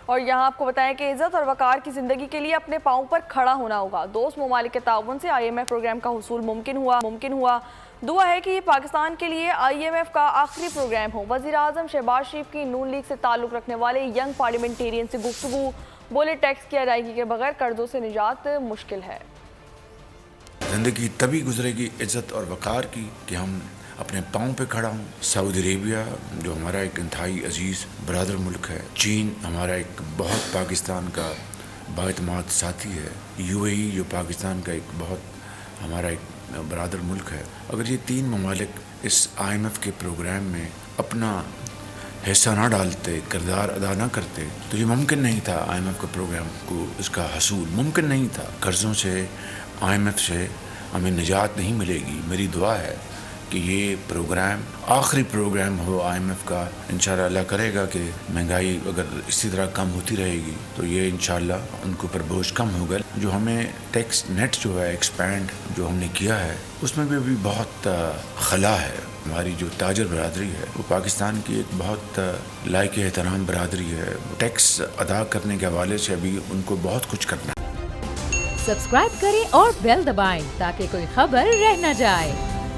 اور یہاں آپ کو بتائیں کہ عزت اور وقار کی زندگی کے لیے اپنے پاؤں پر کھڑا ہونا ہوگا. دوست ممالک کے تعاون سے IMF پروگرام کا حصول ممکن ہوا. دعا ہے کہ یہ پاکستان کے لیے IMF کا آخری پروگرام ہو. وزیر اعظم شہباز شریف کی نون لیگ سے تعلق رکھنے والے ینگ پارلیمنٹیرین سے گفتگو. بولے ٹیکس کی ادائیگی کے بغیر قرضوں سے نجات مشکل ہے. زندگی تبھی گزرے گی عزت اور وقار کی کہ ہم اپنے پاؤں پہ کھڑا ہوں. سعودی عربیہ جو ہمارا ایک انتہائی عزیز برادر ملک ہے، چین ہمارا ایک بہت پاکستان کا بااعتماد ساتھی ہے، UAE جو پاکستان کا ایک بہت ہمارا ایک برادر ملک ہے. اگر یہ تین ممالک اس IMF کے پروگرام میں اپنا حصہ نہ ڈالتے، کردار ادا نہ کرتے تو یہ ممکن نہیں تھا. IMF کے پروگرام کو اس کا حصول ممکن نہیں تھا. قرضوں سے IMF سے ہمیں نجات نہیں ملے گی. میری دعا ہے کہ یہ پروگرام آخری پروگرام ہو IMF کا. انشاءاللہ اللہ کرے گا کہ مہنگائی اگر اسی طرح کم ہوتی رہے گی تو یہ انشاءاللہ ان کے اوپر بوجھ کم ہوگا. جو ہمیں ٹیکس نیٹ جو ہے ایکسپینڈ جو ہم نے کیا ہے اس میں بھی ابھی بہت خلا ہے. ہماری جو تاجر برادری ہے وہ پاکستان کی ایک بہت لائق احترام برادری ہے. ٹیکس ادا کرنے کے حوالے سے ابھی ان کو بہت کچھ کرنا ہے. سبسکرائب کریں اور بیل دبائیں تاکہ کوئی خبر رہ نہ جائے.